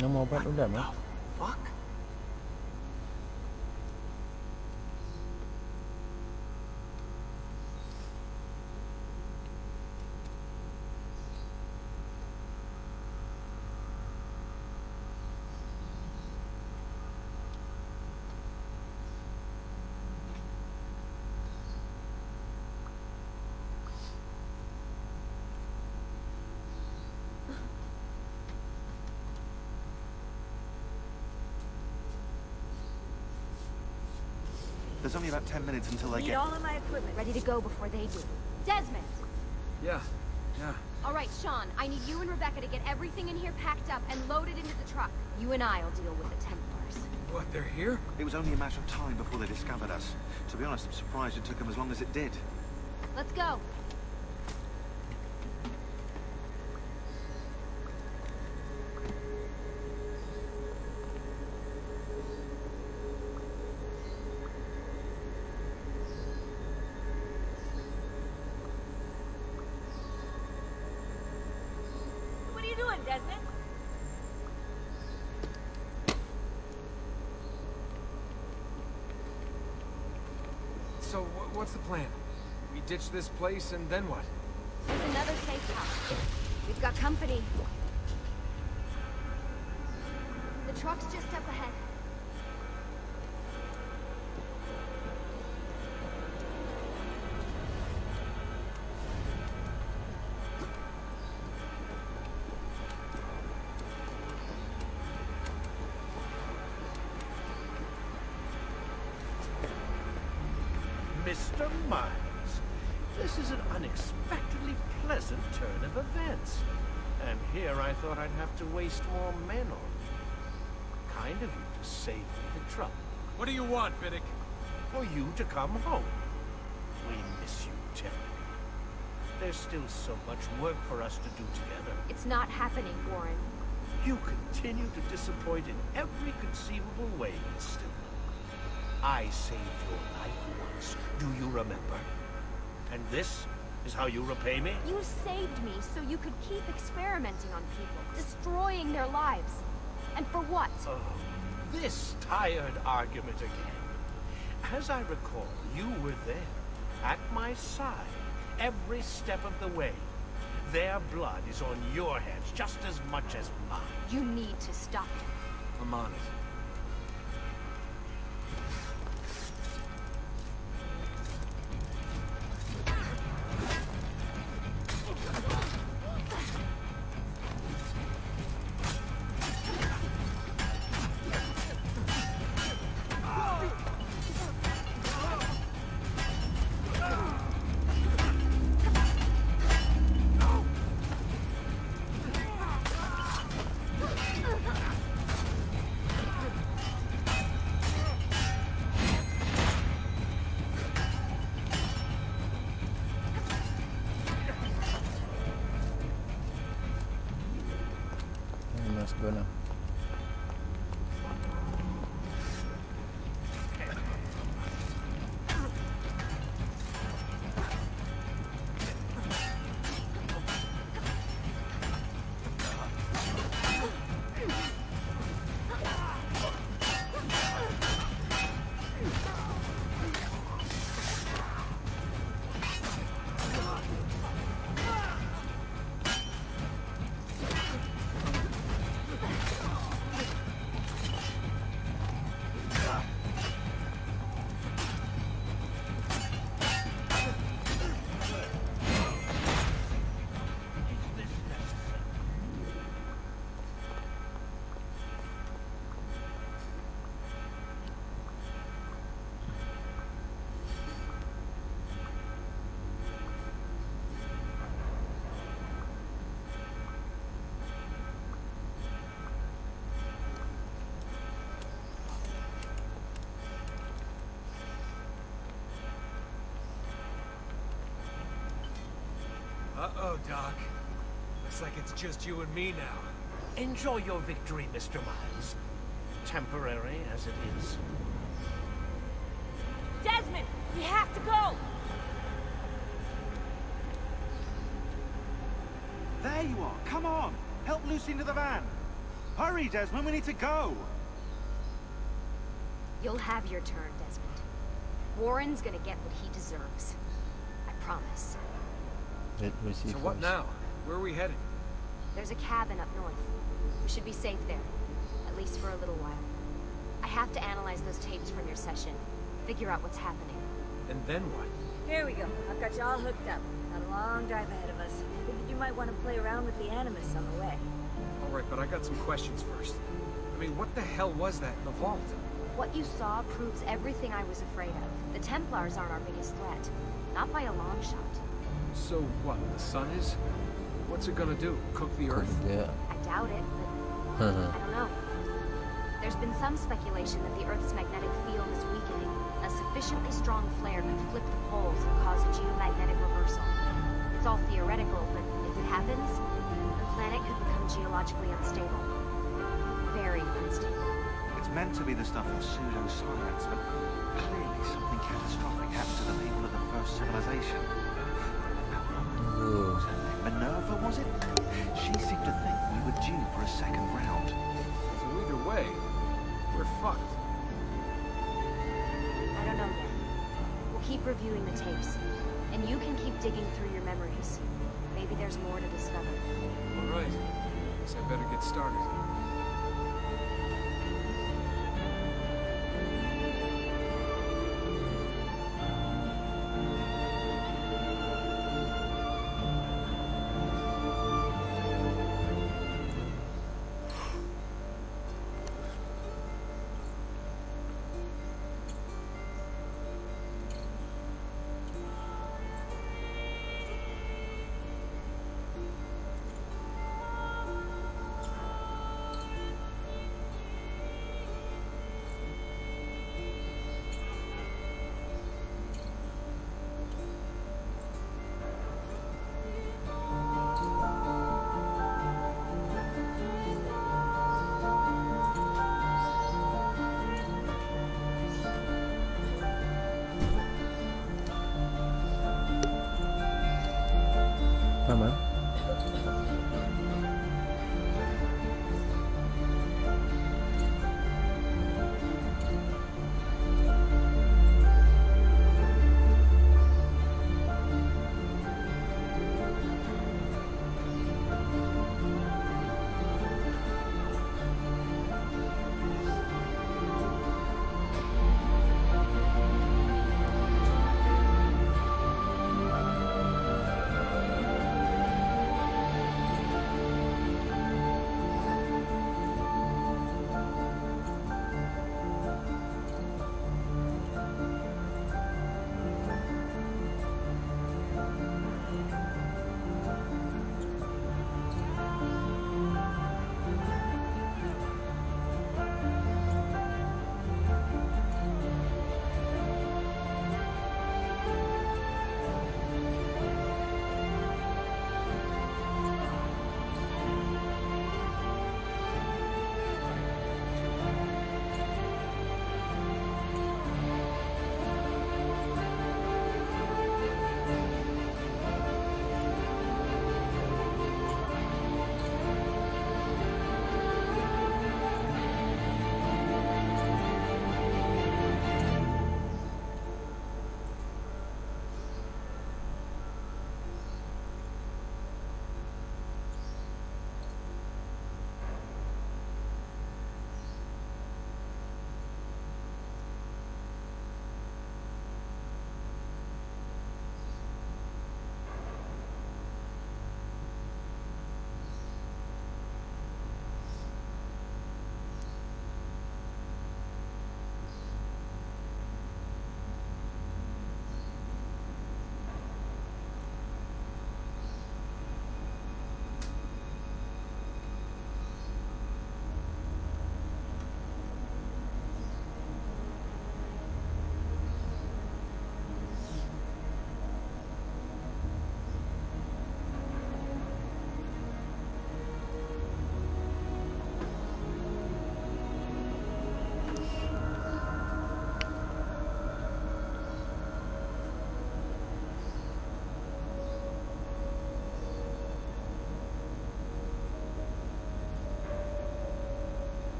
Speaker 3: Nó mau bắt udah mah.
Speaker 14: Fuck.
Speaker 21: There's only about 10 minutes until I
Speaker 11: Need
Speaker 21: get...
Speaker 11: all of my equipment ready to go before they do. Desmond!
Speaker 7: Yeah.
Speaker 11: All right, Sean, I need you and Rebecca to get everything in here packed up and loaded into the truck. You and I'll deal with the Templars.
Speaker 7: What, they're here?
Speaker 21: It was only a matter of time before they discovered us. To be honest, I'm surprised it took them as long as it did.
Speaker 11: Let's go. What are you doing, Desmond?
Speaker 20: So, what's the plan? We ditch this place, and then what?
Speaker 12: There's another safe house. We've got company. The truck's just up ahead.
Speaker 22: Mr. Miles, this is an unexpectedly pleasant turn of events. And here I thought I'd have to waste more men on you. Kind of you to save me the trouble.
Speaker 20: What do you want, Vidic?
Speaker 22: For you to come home. We miss you terribly. There's still so much work for us to do together.
Speaker 12: It's not happening, Warren.
Speaker 22: You continue to disappoint in every conceivable way, Miss Stillman. I saved your life once, do you remember? And this is how you repay me?
Speaker 12: You saved me so you could keep experimenting on people, destroying their lives. And for what?
Speaker 22: Oh, this tired argument again. As I recall, you were there, at my side, every step of the way. Their blood is on your heads just as much as mine.
Speaker 12: You need to stop it.
Speaker 20: I'm on it.
Speaker 3: Let's go now.
Speaker 20: Uh-oh, Doc. Looks like it's just you and me now.
Speaker 22: Enjoy your victory, Mr. Miles. Temporary as it is.
Speaker 11: Desmond, we have to go!
Speaker 13: There you are. Come on. Help Lucy into the van. Hurry, Desmond. We need to go.
Speaker 12: You'll have your turn, Desmond. Warren's gonna get what he deserves. I promise.
Speaker 20: So what now? Where are we headed?
Speaker 12: There's a cabin up north. We should be safe there. At least for a little while. I have to analyze those tapes from your session. Figure out what's happening.
Speaker 20: And then what?
Speaker 11: Here we go. I've got you all hooked up. Got a long drive ahead of us. Figured you might want to play around with the Animus on the way.
Speaker 20: Alright, but I got some questions first. I mean, what the hell was that in the vault?
Speaker 12: What you saw proves everything I was afraid of. The Templars aren't our biggest threat. Not by a long shot.
Speaker 20: So what, the sun is? What's it gonna do? Cook the Earth?
Speaker 3: Yeah.
Speaker 12: I doubt it, but I don't know. There's been some speculation that the Earth's magnetic field is weakening. A sufficiently strong flare could flip the poles and cause a geomagnetic reversal. It's all theoretical, but if it happens, the planet could become geologically unstable. Very unstable.
Speaker 13: It's meant to be the stuff of pseudoscience, but clearly something catastrophic happened to the people of the first civilization.
Speaker 3: Ooh.
Speaker 13: Was her name Minerva, was it? She seemed to think we were due for a second round.
Speaker 20: So either way, we're fucked.
Speaker 12: I don't know yet. We'll keep keep reviewing the tapes. And you can keep digging through your memories. Maybe there's more to discover.
Speaker 9: All right. Guess I better get started.